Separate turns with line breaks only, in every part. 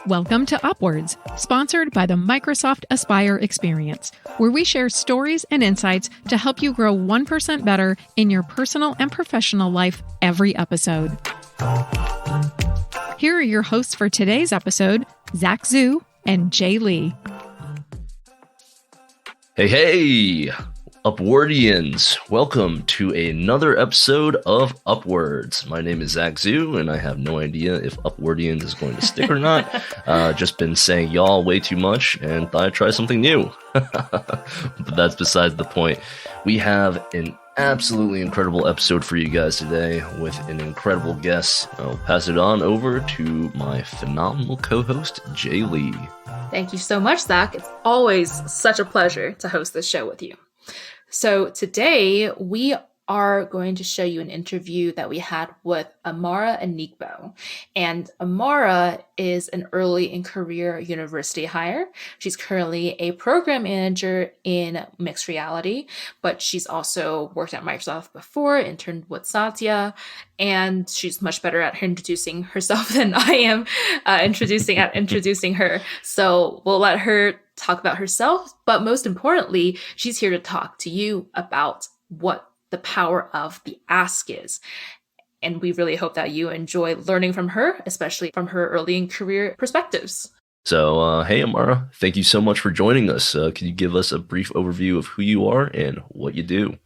Welcome to Upwards, sponsored by the Microsoft Aspire Experience, where we share stories and insights to help you grow 1% better in your personal and professional life every episode. Here are your hosts for today's episode, Zach Zhu and Jay Lee.
Hey, Upwardians. Welcome to another episode of Upwards. My name is Zach Zhu, and I have no idea if Upwardians is going to stick or not. Just been saying y'all way too much and thought I'd try something new. But that's besides the point. We have an absolutely incredible episode for you guys today with an incredible guest. I'll pass it on over to my phenomenal co-host, Jay Lee.
Thank you so much, Zach. It's always such a pleasure to host this show with you. So today we are going to show you an interview that we had with Amara and Anigbo. And Amara is an early in career university hire. She's currently a program manager in mixed reality, but she's also worked at Microsoft before, interned with Satya, and she's much better at introducing herself than I am introducing her. So we'll let her talk about herself, but most importantly, she's here to talk to you about what the power of the ask is. And we really hope that you enjoy learning from her, especially from her early in career perspectives.
So, hey, Amara, thank you so much for joining us. Can you give us a brief overview of who you are and what you do?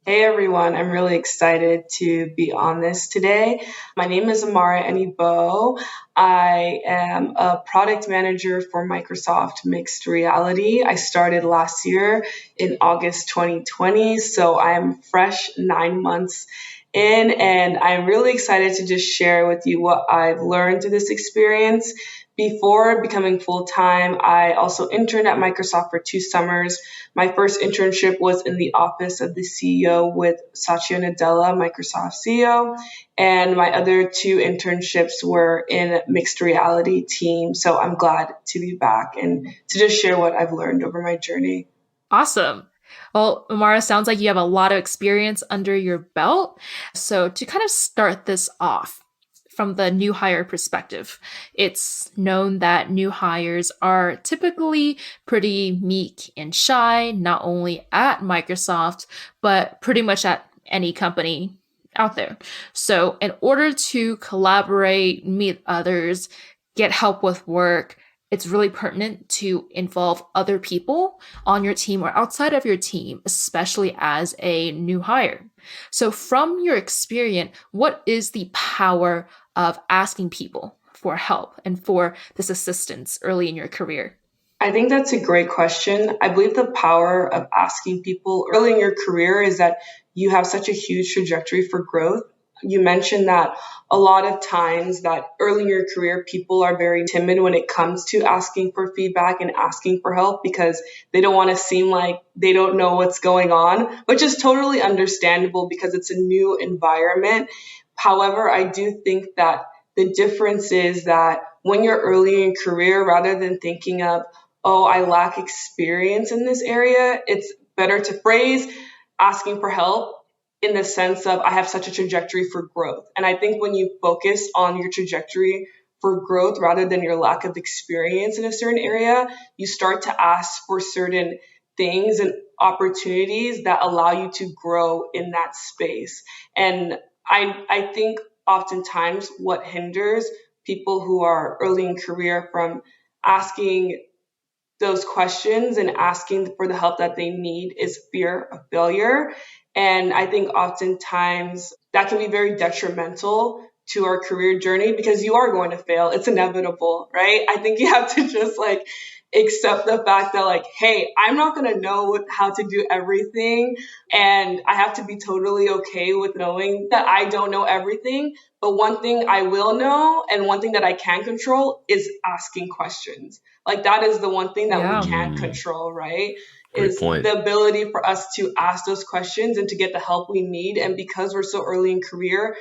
Hey everyone, I'm really excited to be on this today. My name is Amara Anigbo. I am a product manager for Microsoft Mixed Reality. I started last year in August 2020, so I'm fresh 9 months in, and I'm really excited to just share with you what I've learned through this experience. Before becoming full-time, I also interned at Microsoft for 2 summers. My first internship was in the office of the CEO with Satya Nadella, Microsoft CEO. And my other 2 internships were in mixed reality team. So I'm glad to be back and to just share what I've learned over my journey.
Awesome. Well, Amara, sounds like you have a lot of experience under your belt. So to kind of start this off, from the new hire perspective, it's known that new hires are typically pretty meek and shy, not only at Microsoft, but pretty much at any company out there. So in order to collaborate, meet others, get help with work, it's really pertinent to involve other people on your team or outside of your team, especially as a new hire. So from your experience, what is the power of asking people for help and for this assistance early in your career?
I think that's a great question. I believe the power of asking people early in your career is that you have such a huge trajectory for growth. You mentioned that a lot of times that early in your career, people are very timid when it comes to asking for feedback and asking for help because they don't want to seem like they don't know what's going on, which is totally understandable because it's a new environment. However, I do think that the difference is that when you're early in career, rather than thinking of, oh, I lack experience in this area, it's better to phrase asking for help in the sense of I have such a trajectory for growth. And I think when you focus on your trajectory for growth rather than your lack of experience in a certain area, you start to ask for certain things and opportunities that allow you to grow in that space. And I think oftentimes what hinders people who are early in career from asking those questions and asking for the help that they need is fear of failure. And I think oftentimes that can be very detrimental to our career journey because you are going to fail. It's inevitable, right? I think you have to just accept the fact that hey, I'm not going to know how to do everything. And I have to be totally okay with knowing that I don't know everything. But one thing I will know and one thing that I can control is asking questions. That is the one thing that we can't control, right?
Great
Is
point.
the ability for us to ask those questions and to get the help we need. And because we're so early in career,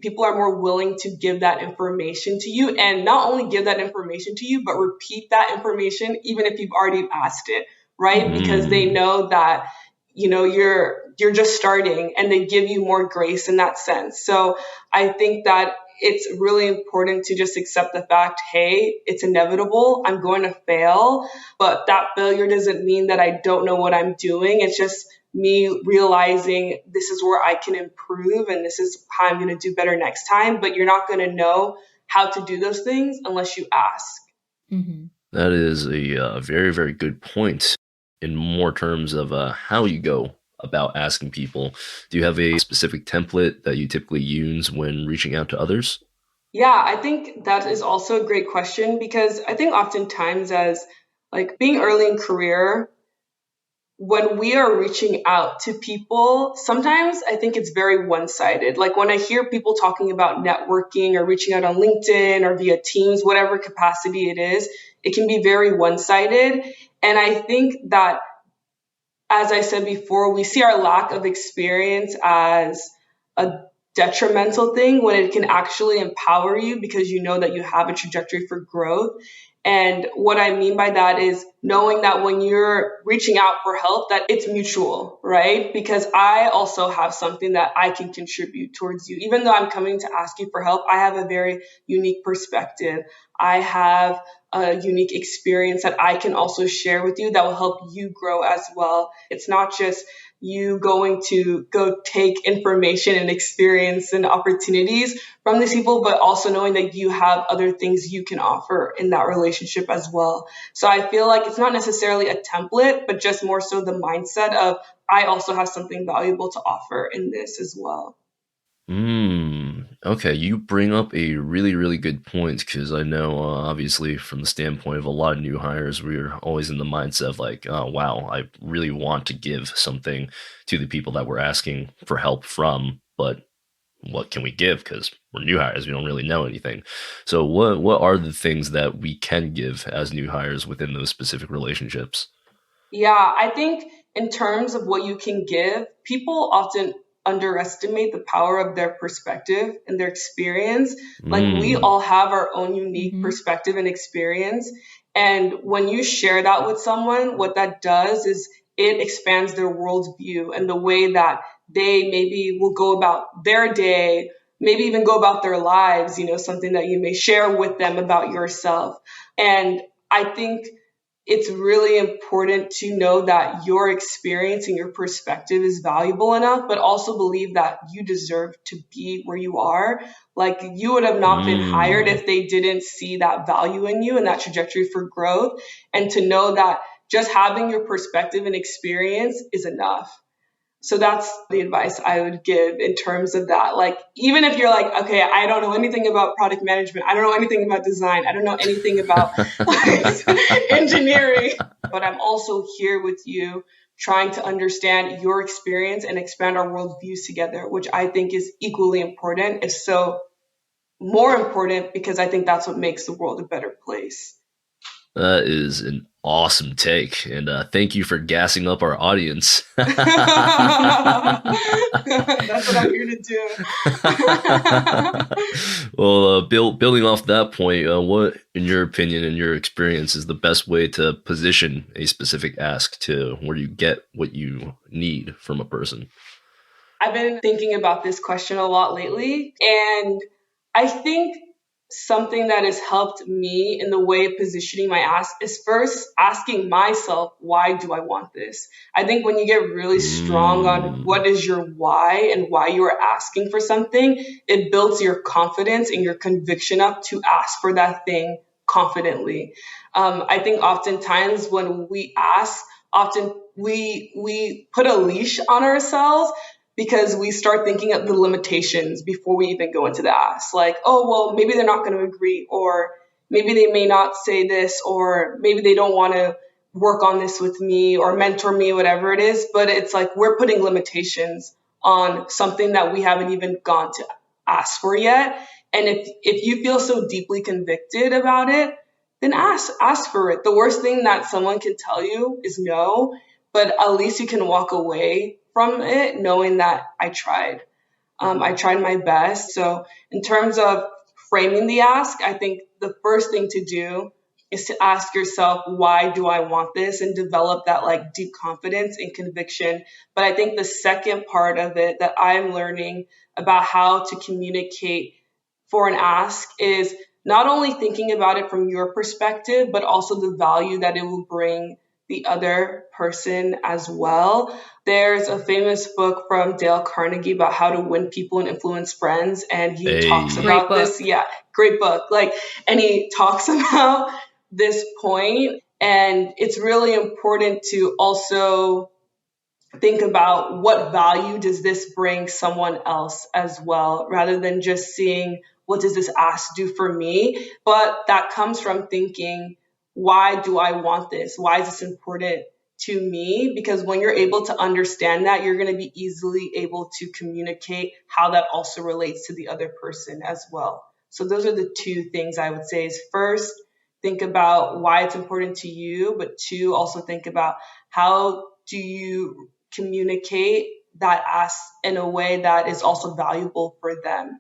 people are more willing to give that information to you, and not only give that information to you, but repeat that information even if you've already asked it, right? Because they know that you're just starting, and they give you more grace in that sense. So I think that it's really important to just accept the fact, hey, it's inevitable. I'm going to fail, but that failure doesn't mean that I don't know what I'm doing. It's just me realizing this is where I can improve and this is how I'm going to do better next time. But you're not going to know how to do those things unless you ask.
Mm-hmm.
That is a very, very good point in more terms of how you go about asking people. Do you have a specific template that you typically use when reaching out to others?
Yeah, I think that is also a great question because I think oftentimes as like being early in career, when we are reaching out to people, sometimes I think it's very one-sided. Like when I hear people talking about networking or reaching out on LinkedIn or via Teams, whatever capacity it is, it can be very one-sided. And I think that, as I said before, we see our lack of experience as a detrimental thing when it can actually empower you because you know that you have a trajectory for growth. And what I mean by that is knowing that when you're reaching out for help, that it's mutual, right? Because I also have something that I can contribute towards you. Even though I'm coming to ask you for help, I have a very unique perspective. I have a unique experience that I can also share with you that will help you grow as well. It's not just you going to go take information and experience and opportunities from these people, but also knowing that you have other things you can offer in that relationship as well. So I feel like it's not necessarily a template, but just more so the mindset of I also have something valuable to offer in this as well.
Okay, you bring up a really, really good point because I know, obviously, from the standpoint of a lot of new hires, we're always in the mindset of like, oh, wow, I really want to give something to the people that we're asking for help from, but what can we give? Because we're new hires, we don't really know anything. So, what are the things that we can give as new hires within those specific relationships?
Yeah, I think in terms of what you can give, people often underestimate the power of their perspective and their experience. Like we
Mm,
all have our own unique
Mm-hmm.
perspective and experience. And when you share that with someone, what that does is it expands their worldview and the way that they maybe will go about their day, maybe even go about their lives, something that you may share with them about yourself. And I think it's really important to know that your experience and your perspective is valuable enough, but also believe that you deserve to be where you are. Like you would have not been hired
mm.
if they didn't see that value in you and that trajectory for growth. And to know that just having your perspective and experience is enough. So that's the advice I would give in terms of that. Like, even if you're like, okay, I don't know anything about product management. I don't know anything about design. I don't know anything about like, engineering, but I'm also here with you trying to understand your experience and expand our worldviews together, which I think is equally important, if so more important, because I think that's what makes the world a better place.
That is an awesome take, and thank you for gassing up our audience.
That's what I'm here to do.
Well, building off that point, what, in your opinion and your experience, is the best way to position a specific ask to where you get what you need from a person?
I've been thinking about this question a lot lately, and I think something that has helped me in the way of positioning my ask is first asking myself, why do I want this? I think when you get really strong on
Mm,
what is your why and why you are asking for something, it builds your confidence and your conviction up to ask for that thing confidently. I think oftentimes when we ask, often we put a leash on ourselves because we start thinking of the limitations before we even go into the ask. Like, oh, well, maybe they're not going to agree, or maybe they may not say this, or maybe they don't want to work on this with me or mentor me, whatever it is. But it's like we're putting limitations on something that we haven't even gone to ask for yet. And if you feel so deeply convicted about it, then ask for it. The worst thing that someone can tell you is no, but at least you can walk away from it knowing that I tried. I tried my best. So in terms of framing the ask, I think the first thing to do is to ask yourself, why do I want this? And develop that like deep confidence and conviction. But I think the second part of it that I'm learning about how to communicate for an ask is not only thinking about it from your perspective, but also the value that it will bring the other person as well. There's a famous book from Dale Carnegie about how to win people and influence friends. And he talks
Great
about
book.
this. Yeah, great book. And he talks about this point. And it's really important to also think about what value does this bring someone else as well, rather than just seeing what does this ask do for me. But that comes from thinking, why do I want this? Why is this important to me? Because when you're able to understand that, you're going to be easily able to communicate how that also relates to the other person as well. So those are the two things I would say is, first, think about why it's important to you, but two, also think about how do you communicate that ask in a way that is also valuable for them.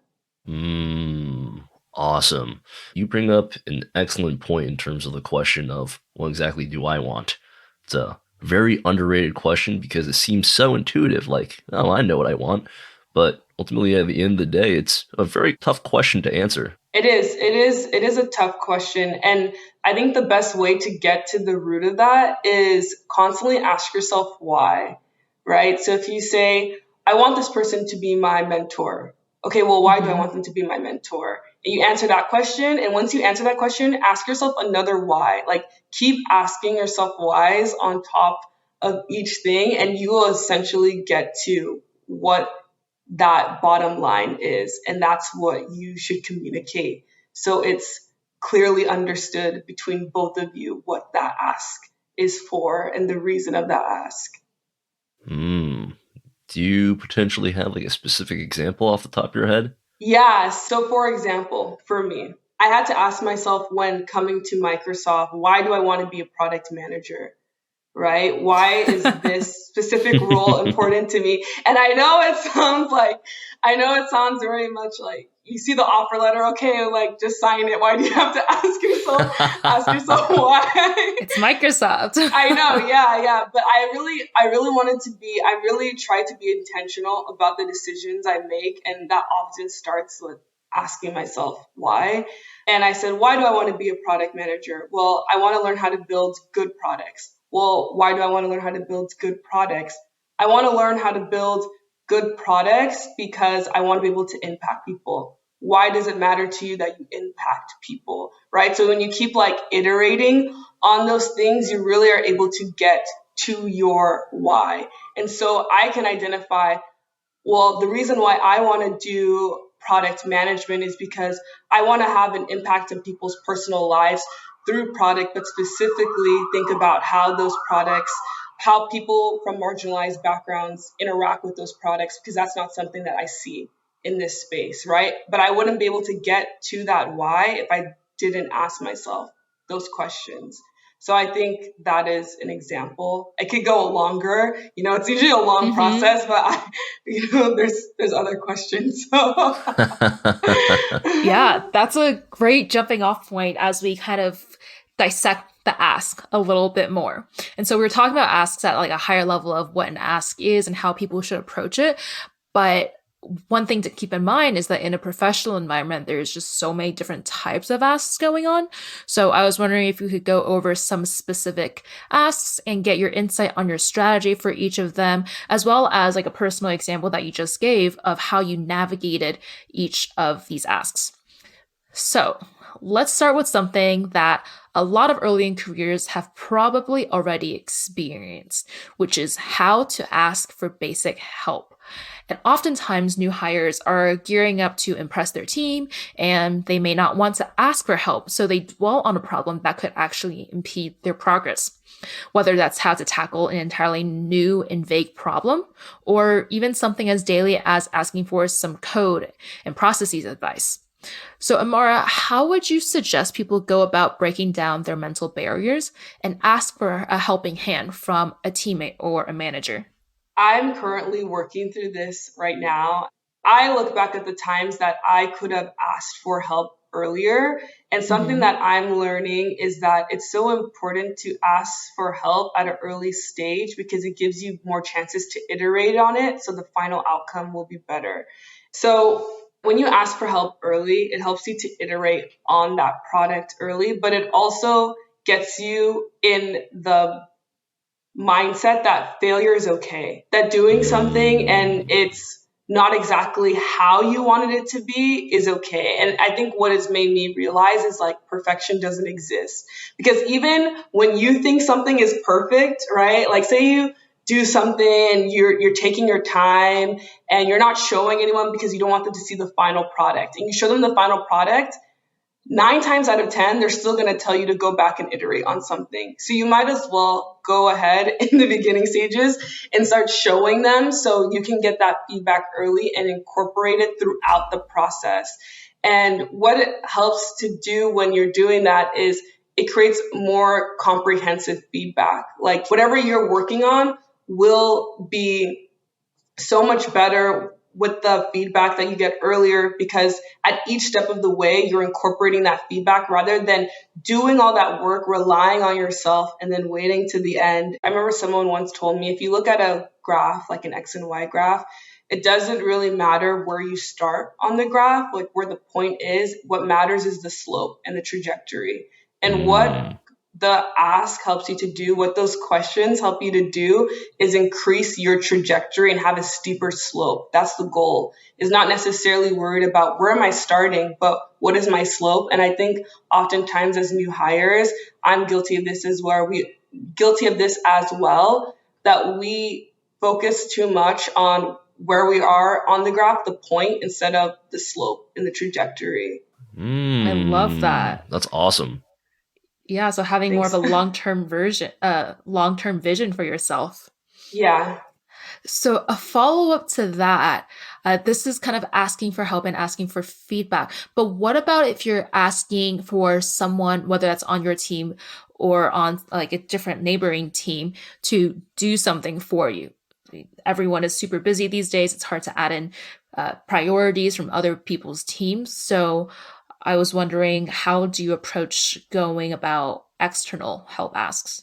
Awesome. You bring up an excellent point in terms of the question of what exactly do I want? It's a very underrated question because it seems so intuitive, like, oh, I know what I want. But ultimately, at the end of the day, it's a very tough question to answer.
It is a tough question. And I think the best way to get to the root of that is constantly ask yourself why, right? So if you say, I want this person to be my mentor. Okay, well, why do I want them to be my mentor? And you answer that question. And once you answer that question, ask yourself another why. Keep asking yourself whys on top of each thing, and you will essentially get to what that bottom line is. And that's what you should communicate. So it's clearly understood between both of you what that ask is for and the reason of that ask.
Do you potentially have a specific example off the top of your head?
Yeah. So for example, for me, I had to ask myself when coming to Microsoft, why do I want to be a product manager? Right? Why is this specific role important to me? And I know it sounds very much like you see the offer letter, okay, just sign it. Why do you have to ask yourself why?
It's Microsoft.
I know, yeah. But I really try to be intentional about the decisions I make. And that often starts with asking myself why. And I said, why do I want to be a product manager? Well, I want to learn how to build good products. Well, why do I want to learn how to build good products? I want to learn how to build good products because I want to be able to impact people. Why does it matter to you that you impact people, right? So when you keep iterating on those things, you really are able to get to your why. And so I can identify, well, the reason why I want to do product management is because I want to have an impact in people's personal lives through product, but specifically think about how people from marginalized backgrounds interact with those products, because that's not something that I see in this space, right? But I wouldn't be able to get to that why if I didn't ask myself those questions. So I think that is an example. It could go longer, it's usually a long process, but there's other questions. So.
Yeah, that's a great jumping off point as we kind of dissect the ask a little bit more. And so we were talking about asks at a higher level of what an ask is and how people should approach it. But one thing to keep in mind is that in a professional environment, there's just so many different types of asks going on. So I was wondering if you could go over some specific asks and get your insight on your strategy for each of them, as well as a personal example that you just gave of how you navigated each of these asks. So let's start with something that a lot of early in careers have probably already experienced, which is how to ask for basic help. And oftentimes new hires are gearing up to impress their team, and they may not want to ask for help, so they dwell on a problem that could actually impede their progress. Whether that's how to tackle an entirely new and vague problem, or even something as daily as asking for some code and processes advice. So Amara, how would you suggest people go about breaking down their mental barriers and ask for a helping hand from a teammate or a manager?
I'm currently working through this right now. I look back at the times that I could have asked for help earlier. And something that I'm learning is that it's so important to ask for help at an early stage because it gives you more chances to iterate on it. So the final outcome will be better. So When you ask for help early, it helps you to iterate on that product early, but it also gets you in the mindset that failure is okay, that doing something and it's not exactly how you wanted it to be is okay. And I think what has made me realize is like perfection doesn't exist. Because even when you think something is perfect, right? Like say you do something and you're taking your time and you're not showing anyone because you don't want them to see the final product. And you show them the final product, 9 times out of 10, they're still going to tell you to go back and iterate on something. So you might as well go ahead in the beginning stages and start showing them so you can get that feedback early and incorporate it throughout the process. And what it helps to do when you're doing that is it creates more comprehensive feedback. Like whatever you're working on will be so much better with the feedback that you get earlier, because at each step of the way, you're incorporating that feedback rather than doing all that work, relying on yourself and then waiting to the end. I remember someone once told me, if you look at a graph, like an X and Y graph, it doesn't really matter where you start on the graph, like where the point is. What matters is the slope and the trajectory. And what the ask helps you to do, what those questions help you to do is increase your trajectory and have a steeper slope. That's the goal, is not necessarily worried about where am I starting, but what is my slope? And I think oftentimes as new hires, I'm guilty of this as well. That we focus too much on where we are on the graph, the point, instead of the slope and the trajectory.
I love that.
That's awesome.
Yeah, so having more of a long-term vision for yourself.
Yeah.
So a follow-up to that, this is kind of asking for help and asking for feedback. But what about if you're asking for someone, whether that's on your team or on like a different neighboring team, to do something for you? Everyone is super busy these days. It's hard to add in priorities from other people's teams. So I was wondering, how do you approach going about external help asks?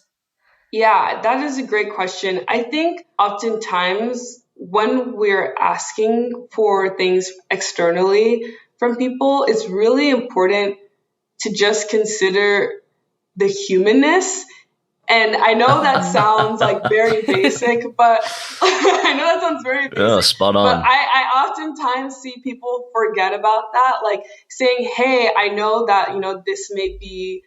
Yeah, that is a great question. I think oftentimes when we're asking for things externally from people, it's really important to just consider the humanness. And I know that sounds like very basic, but I know that sounds very basic.
Yeah, spot on.
But I oftentimes see people forget about that, like saying, hey, I know that, this may be,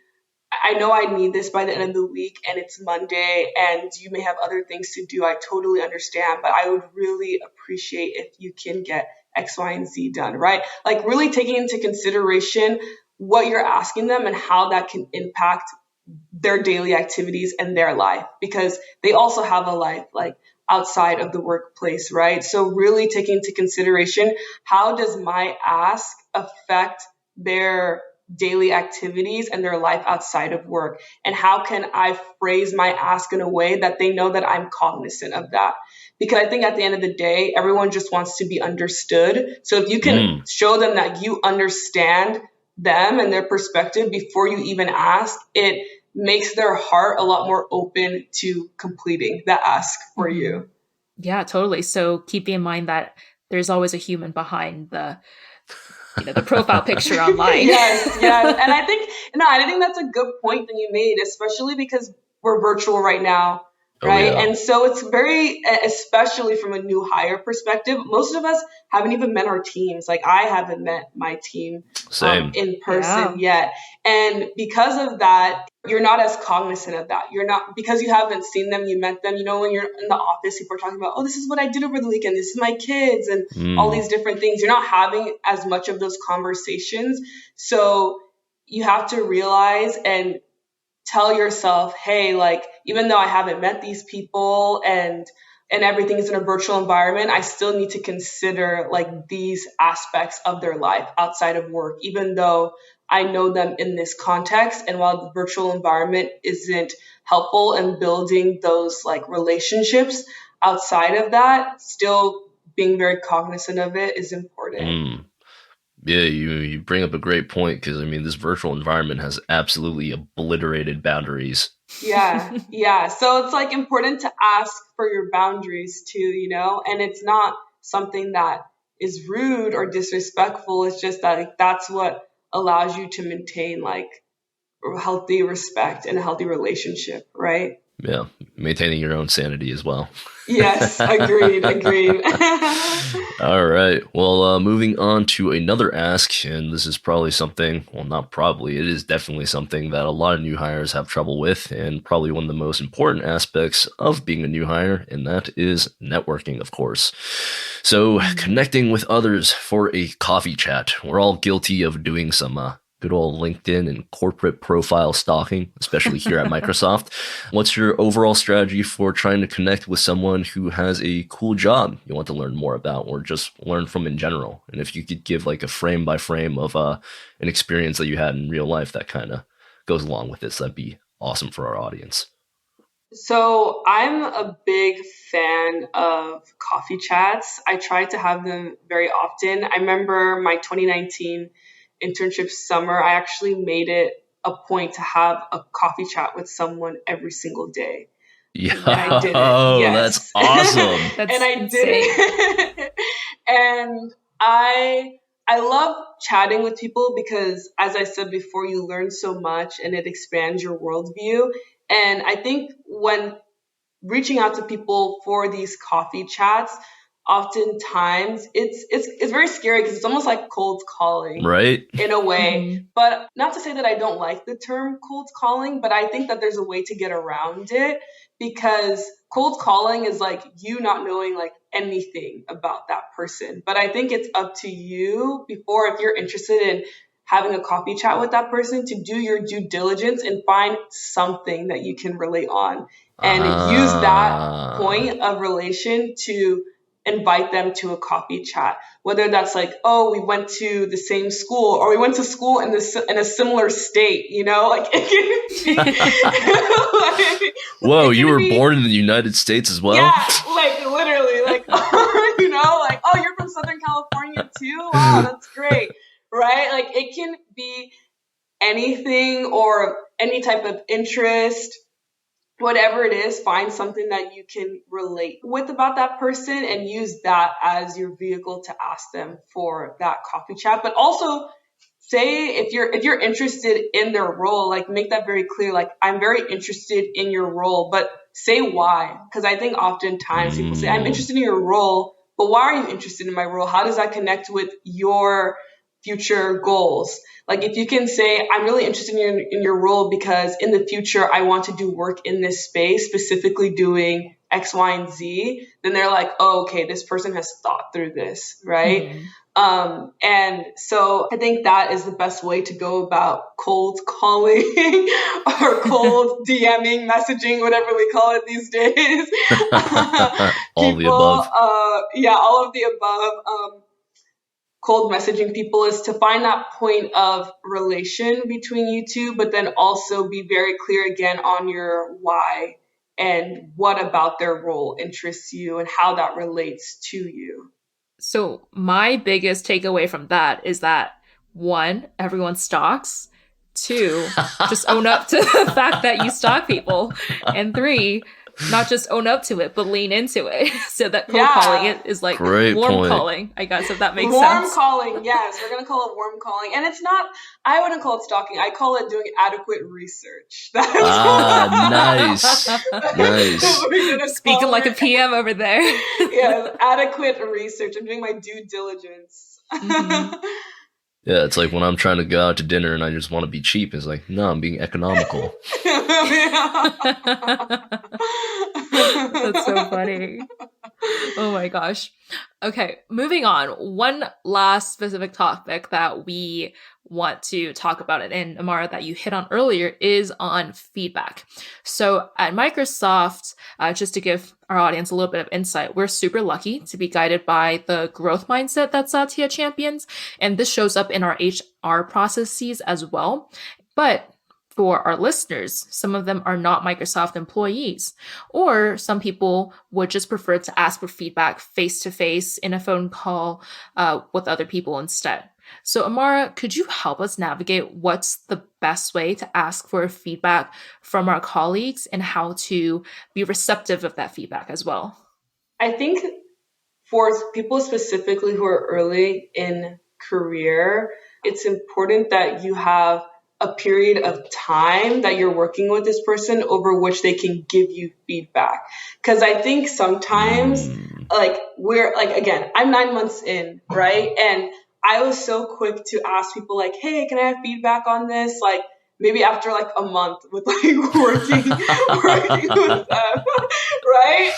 I know I need this by the end of the week and it's Monday and you may have other things to do. I totally understand, but I would really appreciate if you can get X, Y, and Z done, right? Like really taking into consideration what you're asking them and how that can impact their daily activities and their life, because they also have a life like outside of the workplace, right? So really taking into consideration, how does my ask affect their daily activities and their life outside of work? And how can I phrase my ask in a way that they know that I'm cognizant of that? Because I think at the end of the day, everyone just wants to be understood. So if you can show them that you understand them and their perspective before you even ask, it makes their heart a lot more open to completing the ask for you.
Yeah, totally. So keeping in mind that there's always a human behind the profile picture online.
Yes. And I think that's a good point that you made, especially because we're virtual right now. Right. And so it's very, especially from a new hire perspective, most of us haven't even met our teams. Like I haven't met my team in person yet. And because of that, you're not as cognizant of that. You're not, because you haven't seen them, you met them, when you're in the office, people are talking about, oh, this is what I did over the weekend. This is my kids and all these different things. You're not having as much of those conversations. So you have to realize and tell yourself, hey, like, even though I haven't met these people and everything is in a virtual environment, I still need to consider like these aspects of their life outside of work, even though I know them in this context. And while the virtual environment isn't helpful in building those like relationships outside of that, still being very cognizant of it is important.
Yeah, you bring up a great point, because this virtual environment has absolutely obliterated boundaries.
Yeah. So it's like important to ask for your boundaries too, and it's not something that is rude or disrespectful. It's just that like, that's what allows you to maintain like a healthy respect and a healthy relationship, right?
Yeah, maintaining your own sanity as well.
Yes, agreed.
All right. Well, moving on to another ask, and this is probably something, well, not probably, it is definitely something that a lot of new hires have trouble with, and probably one of the most important aspects of being a new hire, and that is networking, of course. So, connecting with others for a coffee chat. We're all guilty of doing some good old LinkedIn and corporate profile stalking, especially here at Microsoft. What's your overall strategy for trying to connect with someone who has a cool job you want to learn more about or just learn from in general? And if you could give like a frame by frame of an experience that you had in real life that kind of goes along with this, that'd be awesome for our audience.
So I'm a big fan of coffee chats. I try to have them very often. I remember my 2019 internship summer, I actually made it a point to have a coffee chat with someone every single day.
Yeah,
and I did it. Yes.
That's awesome.
That's
and I
insane.
did it. And I love chatting with people because, as I said before, you learn so much and it expands your worldview. And I think when reaching out to people for these coffee chats, oftentimes it's very scary because it's almost like cold calling,
right?
In a way. But not to say that I don't like the term cold calling, but I think that there's a way to get around it, because cold calling is like you not knowing like anything about that person. But I think it's up to you, before, if you're interested in having a coffee chat with that person, to do your due diligence and find something that you can relate on, and use that point of relation to invite them to a coffee chat. Whether that's like, oh, we went to the same school, or we went to school in a similar state, like it can be, like,
whoa, you were born in the United States as well?
Yeah, like literally, like, like, oh, you're from Southern California too? Wow, that's great. Right? Like it can be anything or any type of interest. Whatever it is, find something that you can relate with about that person and use that as your vehicle to ask them for that coffee chat. But also say if you're interested in their role, like make that very clear. Like, I'm very interested in your role, but say why. Because I think oftentimes people say, I'm interested in your role, but why are you interested in my role? How does that connect with your future goals? Like if you can say, I'm really interested in your role because in the future I want to do work in this space, specifically doing X, Y, and Z, then they're like, oh, okay, this person has thought through this, right? And so I think that is the best way to go about cold calling or cold DMing, messaging, whatever we call it these days.
All the above.
All of the above. Cold messaging people is to find that point of relation between you two, but then also be very clear again on your why and what about their role interests you and how that relates to you.
So my biggest takeaway from that is that 1, everyone stalks. 2, just own up to the fact that you stalk people. And 3, not just own up to it, but lean into it. So that cold calling it is like
great
warm
point.
Calling, I guess, if that makes
warm
sense.
Warm calling, yes. We're going to call it warm calling. And it's not, I wouldn't call it stalking. I call it doing adequate research.
Nice. Nice.
Speaking like a PM over there.
Yes, adequate research. I'm doing my due diligence.
Yeah, it's like when I'm trying to go out to dinner and I just want to be cheap. It's like, no, I'm being economical.
That's so funny. Oh my gosh. Okay, moving on. One last specific topic that we want to talk about, and Amara, that you hit on earlier, is on feedback. So at Microsoft, just to give our audience a little bit of insight, we're super lucky to be guided by the growth mindset that Satya champions, and this shows up in our HR processes as well. But for our listeners, some of them are not Microsoft employees, or some people would just prefer to ask for feedback face-to-face in a phone call with other people instead. So Amara, could you help us navigate what's the best way to ask for feedback from our colleagues and how to be receptive of that feedback as well?
I think for people specifically who are early in career, it's important that you have a period of time that you're working with this person over which they can give you feedback. Because I think sometimes, again, I'm 9 months in, right? And I was so quick to ask people like, hey, can I have feedback on this? Like, maybe after like a month with like working with them, right?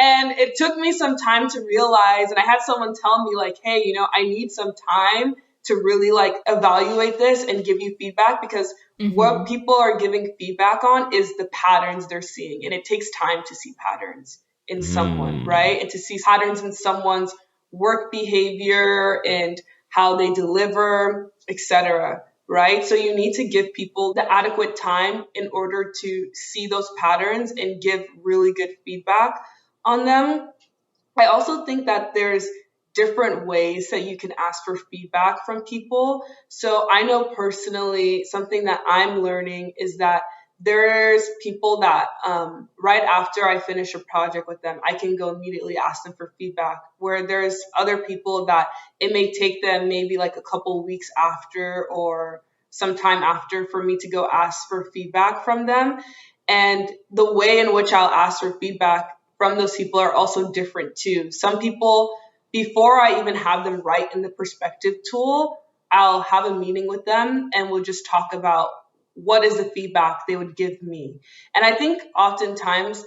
And it took me some time to realize, and I had someone tell me like, hey, I need some time to really like evaluate this and give you feedback, because what people are giving feedback on is the patterns they're seeing. And it takes time to see patterns in someone, right? And to see patterns in someone's work behavior and how they deliver, etc. Right? So you need to give people the adequate time in order to see those patterns and give really good feedback on them. I also think that there's different ways that you can ask for feedback from people. So I know personally, something that I'm learning is that there's people that right after I finish a project with them, I can go immediately ask them for feedback, where there's other people that it may take them maybe like a couple weeks after or some time after for me to go ask for feedback from them. And the way in which I'll ask for feedback from those people are also different too. Some people, before I even have them write in the perspective tool, I'll have a meeting with them and we'll just talk about what is the feedback they would give me. And I think oftentimes,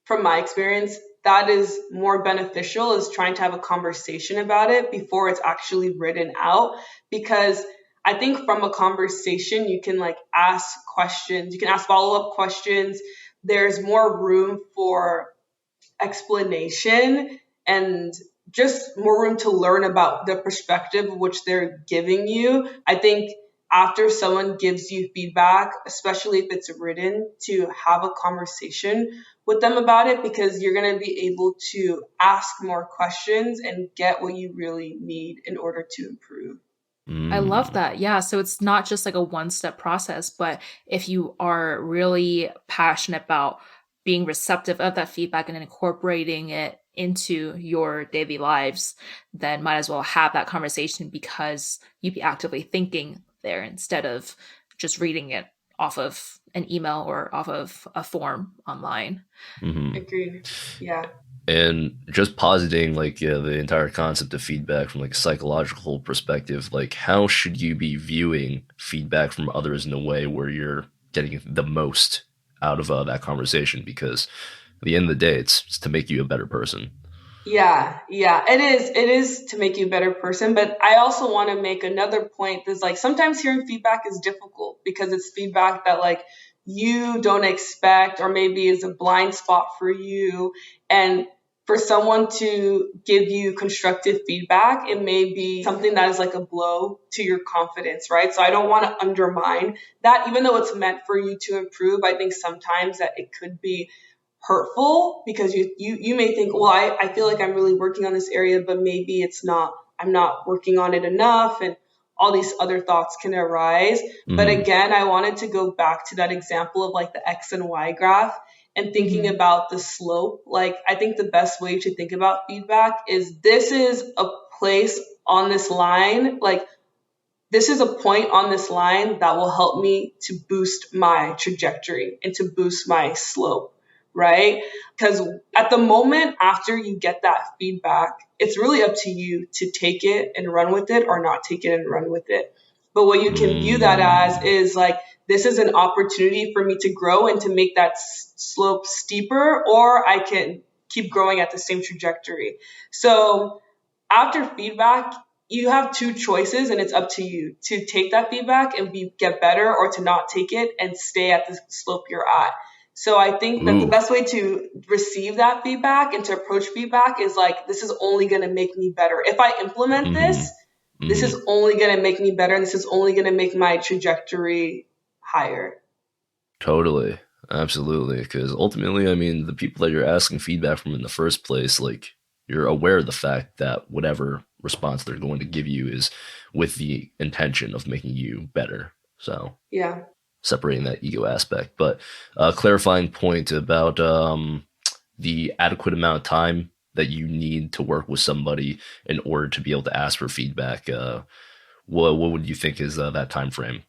from my experience, that is more beneficial, is trying to have a conversation about it before it's actually written out. Because I think from a conversation, you can like ask questions, you can ask follow-up questions. There's more room for explanation and just more room to learn about the perspective which they're giving you. I think after someone gives you feedback, especially if it's written, to have a conversation with them about it, because you're going to be able to ask more questions and get what you really need in order to improve.
I love that. Yeah. So it's not just like a one-step process, but if you are really passionate about being receptive of that feedback and incorporating it into your daily lives, then might as well have that conversation, because you'd be actively thinking there instead of just reading it off of an email or off of a form online.
Agreed. Yeah.
And just positing the entire concept of feedback from like a psychological perspective, like how should you be viewing feedback from others in a way where you're getting the most out of that conversation? Because at the end of the day, it's to make you a better person.
Yeah, it is to make you a better person. But I also want to make another point that's like, sometimes hearing feedback is difficult because it's feedback that like you don't expect, or maybe is a blind spot for you. And for someone to give you constructive feedback, it may be something that is like a blow to your confidence, right? So I don't want to undermine that, even though it's meant for you to improve. I think sometimes that it could be hurtful, because you may think, well, I feel like I'm really working on this area, but maybe I'm not working on it enough, and all these other thoughts can arise. But again, I wanted to go back to that example of like the X and Y graph and thinking about the slope. Like, I think the best way to think about feedback is, this is a place on this line, like this is a point on this line that will help me to boost my trajectory and to boost my slope. Right? Because at the moment after you get that feedback, it's really up to you to take it and run with it, or not take it and run with it. But what you can view that as is like, this is an opportunity for me to grow and to make that slope steeper, or I can keep growing at the same trajectory. So after feedback, you have two choices, and it's up to you to take that feedback and get better, or to not take it and stay at the slope you're at. So I think that the best way to receive that feedback and to approach feedback is like, this is only going to make me better. If I implement this, this is only going to make me better, and this is only going to make my trajectory higher.
Totally. Absolutely. Because ultimately, I mean, the people that you're asking feedback from in the first place, like, you're aware of the fact that whatever response they're going to give you is with the intention of making you better. So
yeah.
Separating that ego aspect. But clarifying point about the adequate amount of time that you need to work with somebody in order to be able to ask for feedback? What would you think is that time frame?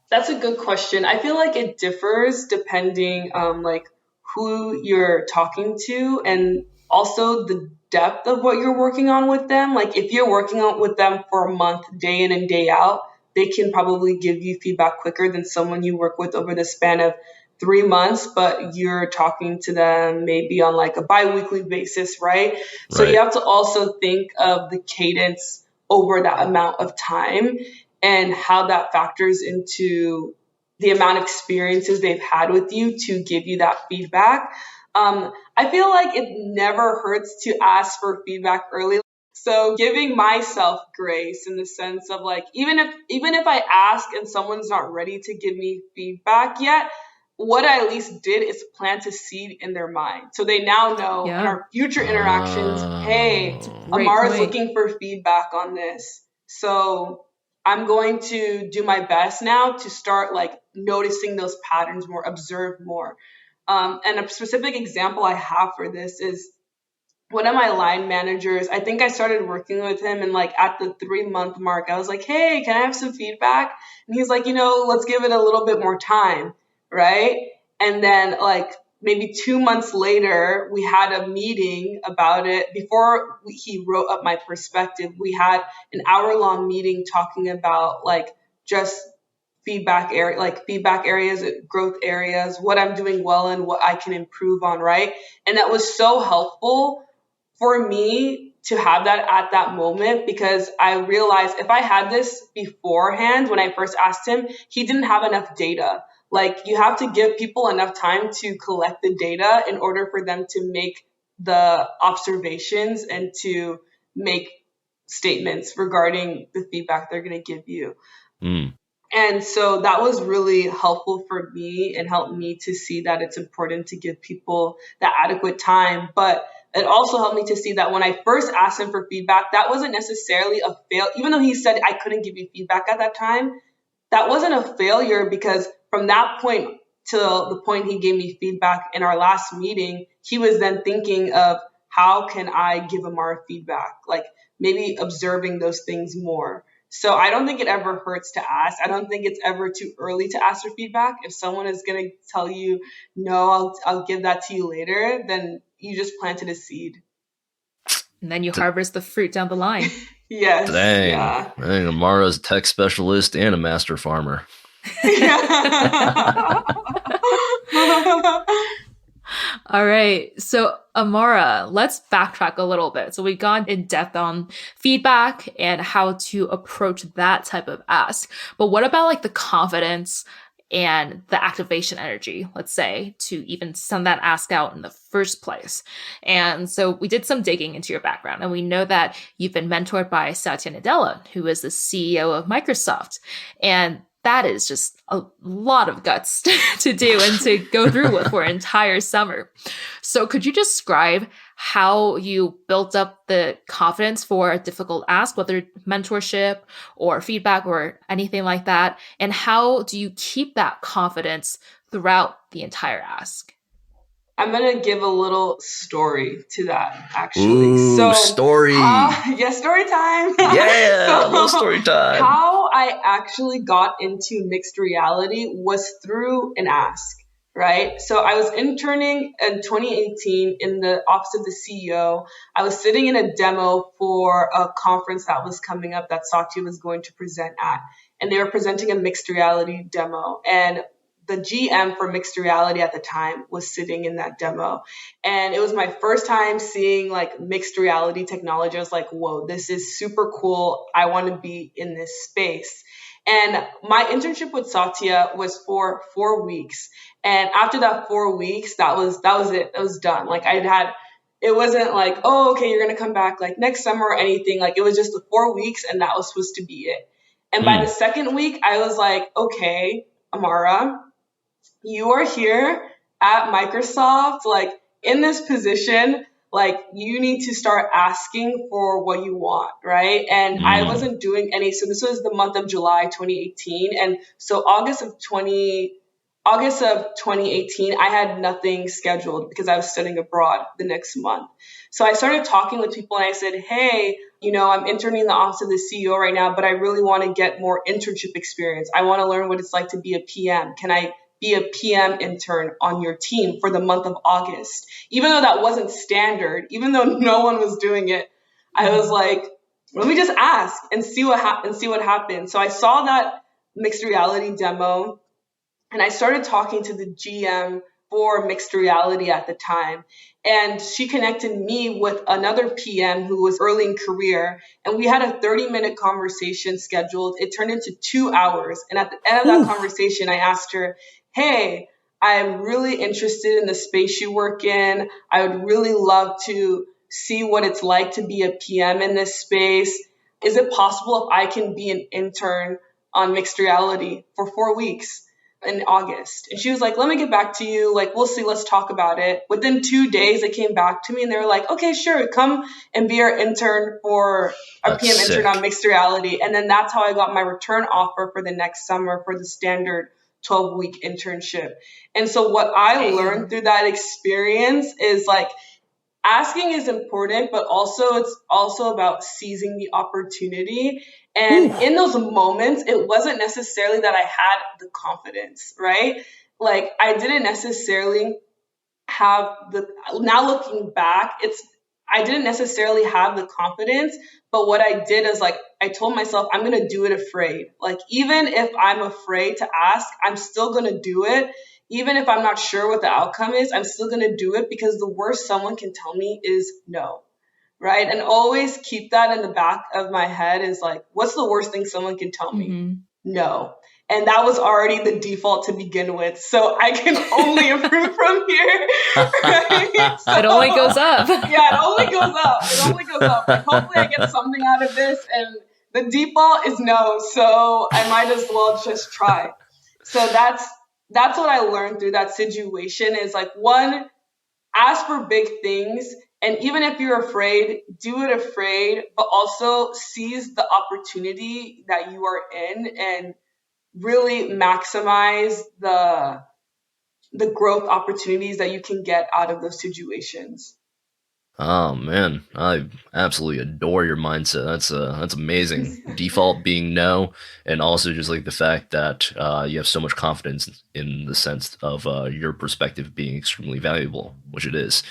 That's a good question. I feel like it differs depending like who you're talking to and also the depth of what you're working on with them. Like if you're working on with them for a month, day in and day out, they can probably give you feedback quicker than someone you work with over the span of 3 months, but you're talking to them maybe on like a bi-weekly basis, right? So
Right.
you have to also think of the cadence over that amount of time and how that factors into the amount of experiences they've had with you to give you that feedback. I feel like it never hurts to ask for feedback early. So giving myself grace in the sense of like, even if I ask and someone's not ready to give me feedback yet, what I at least did is plant a seed in their mind. So they now know in
Yeah.
our future interactions, hey,
Great
Amara's
point.
looking for feedback on this. So I'm going to do my best now to start like noticing those patterns more, observe more. And a specific example I have for this is one of my line managers. I think I started working with him and like at the 3 month mark, I was like, hey, can I have some feedback? And he's like, let's give it a little bit more time. Right. And then like maybe 2 months later, we had a meeting about it. Before he wrote up my perspective, we had an hour-long meeting talking about like just feedback areas, growth areas, what I'm doing well and what I can improve on, right? And that was so helpful for me to have that at that moment because I realized if I had this beforehand when I first asked him, he didn't have enough data. Like you have to give people enough time to collect the data in order for them to make the observations and to make statements regarding the feedback they're going to give you.
Mm.
And so that was really helpful for me and helped me to see that it's important to give people that adequate time. But it also helped me to see that when I first asked him for feedback, that wasn't necessarily a fail. Even though he said I couldn't give you feedback at that time, that wasn't a failure because from that point to the point he gave me feedback in our last meeting, he was then thinking of how can I give Amara feedback? Like maybe observing those things more. So I don't think it ever hurts to ask. I don't think it's ever too early to ask for feedback. If someone is going to tell you, no, I'll give that to you later, then you just planted a seed.
And then you harvest the fruit down the line.
Yes.
Dang.
Yeah.
Dang, Amara's a tech specialist and a master farmer.
All right. So, Amara, let's backtrack a little bit. So, we've gone in depth on feedback and how to approach that type of ask. But what about like the confidence and the activation energy, let's say, to even send that ask out in the first place? And so we did some digging into your background, and we know that you've been mentored by Satya Nadella, who is the CEO of Microsoft. And that is just a lot of guts to do and to go through with for an entire summer. So could you describe how you built up the confidence for a difficult ask, whether mentorship or feedback or anything like that? And how do you keep that confidence throughout the entire ask?
I'm going to give a little story to that, actually.
Ooh, story.
Story time.
Yeah, a little story time.
How I actually got into mixed reality was through an ask, right? So I was interning in 2018 in the office of the CEO. I was sitting in a demo for a conference that was coming up that Satya was going to present at. And they were presenting a mixed reality demo. And the GM for mixed reality at the time was sitting in that demo. And it was my first time seeing like mixed reality technology. I was like, whoa, this is super cool. I want to be in this space. And my internship with Satya was for 4 weeks. And after that 4 weeks, that was it. It was done. Like it wasn't like, oh, okay, you're going to come back like next summer or anything. Like it was just the 4 weeks and that was supposed to be it. And by the second week, I was like, okay, Amara, you are here at Microsoft, like in this position, like you need to start asking for what you want, right? And I wasn't doing any. So this was the month of July 2018. And so August August of 2018, I had nothing scheduled because I was studying abroad the next month. So I started talking with people and I said, hey, I'm interning in the office of the CEO right now, but I really want to get more internship experience. I want to learn what it's like to be a PM. Can I be a PM intern on your team for the month of August? Even though that wasn't standard, even though no one was doing it, I was like, let me just ask and see what happens. So I saw that mixed reality demo and I started talking to the GM for mixed reality at the time. And she connected me with another PM who was early in career. And we had a 30-minute conversation scheduled. It turned into 2 hours. And at the end of that conversation, I asked her, hey, I'm really interested in the space you work in. I would really love to see what it's like to be a PM in this space. Is it possible if I can be an intern on mixed reality for 4 weeks in August? And she was like, let me get back to you. Like, we'll see. Let's talk about it. Within 2 days, they came back to me and they were like, okay, sure. Come and be our intern for our PM intern on mixed reality. And then that's how I got my return offer for the next summer for the standard 12-week internship. And so what I learned through that experience is like, asking is important, but it's also about seizing the opportunity. And in those moments, it wasn't necessarily that I had the confidence, right? Like I didn't necessarily have now looking back, I didn't necessarily have the confidence, but what I did is like, I told myself, I'm going to do it afraid. Like, even if I'm afraid to ask, I'm still going to do it. Even if I'm not sure what the outcome is, I'm still going to do it because the worst someone can tell me is no. Right. And always keep that in the back of my head is like, what's the worst thing someone can tell me? Mm-hmm. No. And that was already the default to begin with. So I can only improve from here. Right? So,
it only goes up.
Yeah, it only goes up. It only goes up. Like, hopefully I get something out of this. And the default is no. So I might as well just try. So that's what I learned through that situation is like, one, ask for big things. And even if you're afraid, do it afraid, but also seize the opportunity that you are in and really maximize the growth opportunities that you can get out of those situations.
Oh man, I absolutely adore your mindset. That's amazing. Default being no, and also just like the fact that you have so much confidence in the sense of your perspective being extremely valuable, which it is.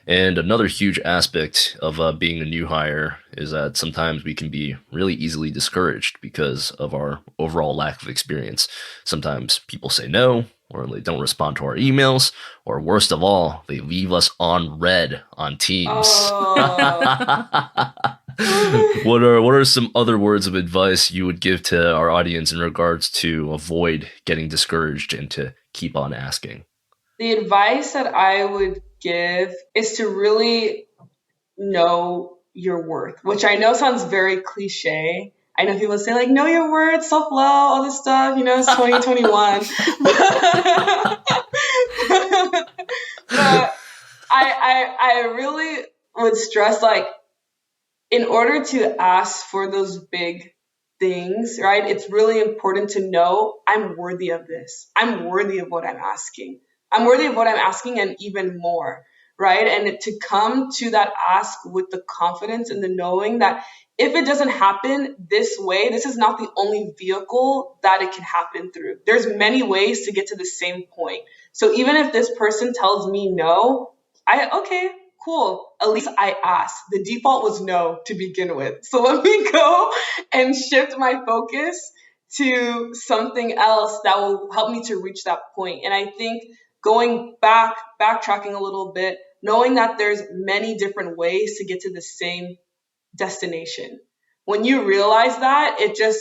And another huge aspect of being a new hire is that sometimes we can be really easily discouraged because of our overall lack of experience. Sometimes people say no, or they don't respond to our emails, or worst of all, they leave us on red on Teams.
Oh.
What are some other words of advice you would give to our audience in regards to avoid getting discouraged and to keep on asking?
The advice that I would give is to really know your worth, which I know sounds very cliche. I know people say like, know your worth, self-love, all this stuff, it's 2021. But I really would stress like, in order to ask for those big things, right? It's really important to know I'm worthy of this. I'm worthy of what I'm asking. I'm worthy of what I'm asking and even more, right? And to come to that ask with the confidence and the knowing that if it doesn't happen this way, this is not the only vehicle that it can happen through. There's many ways to get to the same point. So even if this person tells me no, okay, cool. At least I asked. The default was no to begin with. So let me go and shift my focus to something else that will help me to reach that point. And I think backtracking a little bit, knowing that there's many different ways to get to the same destination. When you realize that, it just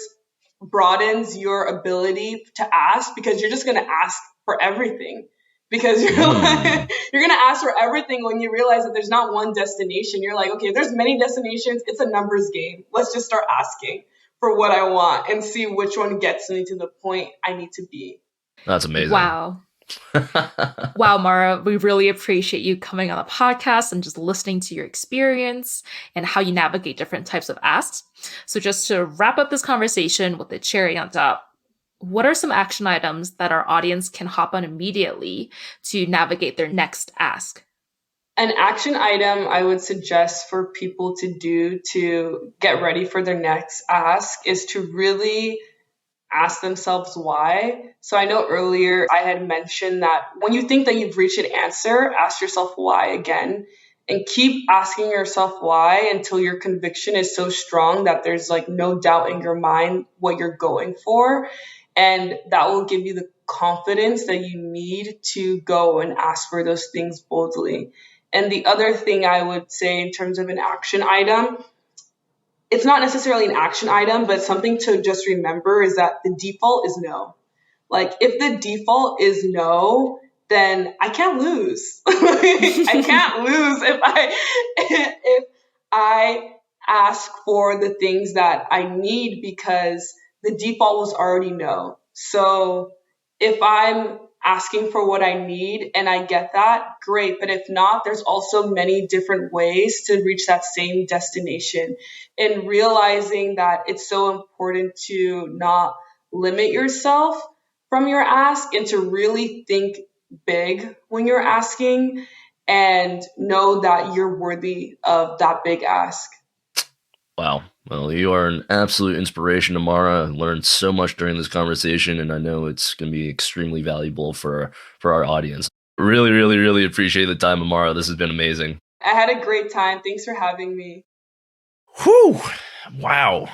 broadens your ability to ask because you're just going to ask for everything. Because you're going to ask for everything when you realize that there's not one destination. You're like, okay, there's many destinations. It's a numbers game. Let's just start asking for what I want and see which one gets me to the point I need to be.
That's amazing.
Wow. Wow, Mara, we really appreciate you coming on the podcast and just listening to your experience and how you navigate different types of asks. So just to wrap up this conversation with the cherry on top, what are some action items that our audience can hop on immediately to navigate their next ask?
An action item I would suggest for people to do to get ready for their next ask is to really ask themselves why. So I know earlier I had mentioned that when you think that you've reached an answer, ask yourself why again, and keep asking yourself why until your conviction is so strong that there's like no doubt in your mind what you're going for. And that will give you the confidence that you need to go and ask for those things boldly. And the other thing I would say in terms of an action item, it's not necessarily an action item, but something to just remember is that the default is no. Like if the default is no, then I can't lose. I can't lose if I ask for the things that I need because the default was already no. So if I'm asking for what I need and I get that, great. But if not, there's also many different ways to reach that same destination. And realizing that it's so important to not limit yourself from your ask and to really think big when you're asking and know that you're worthy of that big ask.
Wow. Well, you are an absolute inspiration, Amara. I learned so much during this conversation, and I know it's going to be extremely valuable for our audience. Really, really, really appreciate the time, Amara. This has been amazing.
I had a great time. Thanks for having me.
Whew. Wow.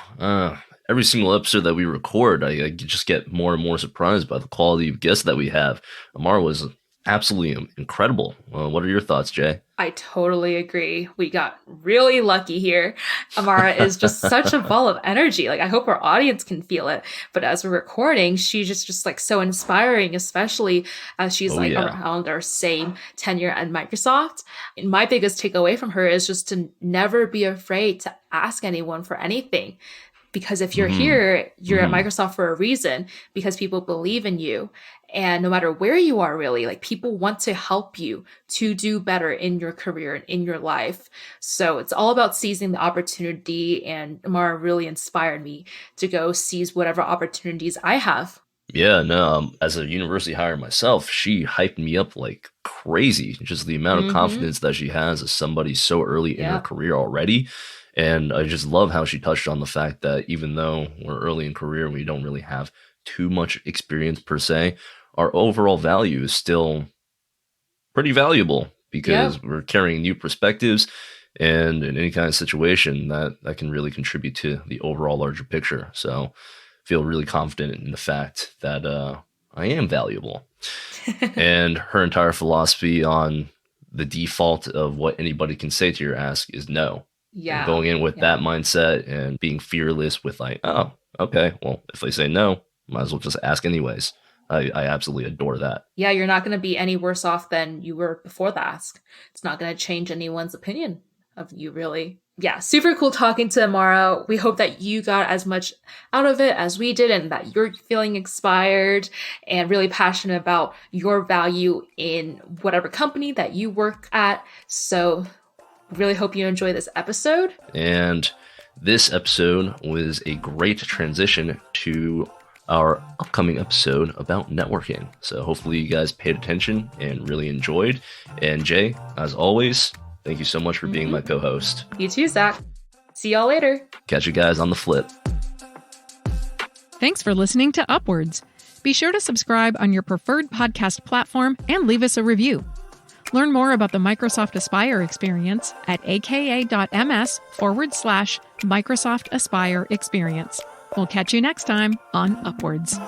Every single episode that we record, I just get more and more surprised by the quality of guests that we have. Amara was absolutely incredible. What are your thoughts, Jay?
I totally agree. We got really lucky here. Amara is just such a ball of energy. Like, I hope our audience can feel it. But as we're recording, she's just like so inspiring, especially as she's around our same tenure at Microsoft. And my biggest takeaway from her is just to never be afraid to ask anyone for anything. Because if you're here, you're at Microsoft for a reason, because people believe in you. And no matter where you are, really, like people want to help you to do better in your career and in your life. So it's all about seizing the opportunity. And Amara really inspired me to go seize whatever opportunities I have.
Yeah, no, as a university hire myself, she hyped me up like crazy. Just the amount of confidence that she has as somebody so early in her career already. And I just love how she touched on the fact that even though we're early in career and we don't really have too much experience per se, our overall value is still pretty valuable because we're carrying new perspectives, and in any kind of situation that can really contribute to the overall larger picture. So I feel really confident in the fact that I am valuable. And her entire philosophy on the default of what anybody can say to your ask is no.
Yeah.
And going in with that mindset and being fearless with like, oh, okay, well, if they say no, might as well just ask anyways. I absolutely adore that.
Yeah, you're not going to be any worse off than you were before the ask. It's not going to change anyone's opinion of you, really. Yeah, super cool talking to Amara. We hope that you got as much out of it as we did and that you're feeling inspired and really passionate about your value in whatever company that you work at. So really hope you enjoy this episode.
And this episode was a great transition to our upcoming episode about networking. So hopefully you guys paid attention and really enjoyed. And Jay, as always, thank you so much for being my co-host.
You too, Zach. See y'all later.
Catch you guys on the flip.
Thanks for listening to Upwards. Be sure to subscribe on your preferred podcast platform and leave us a review. Learn more about the Microsoft Aspire experience at aka.ms/Microsoft Aspire experience. We'll catch you next time on Upwards.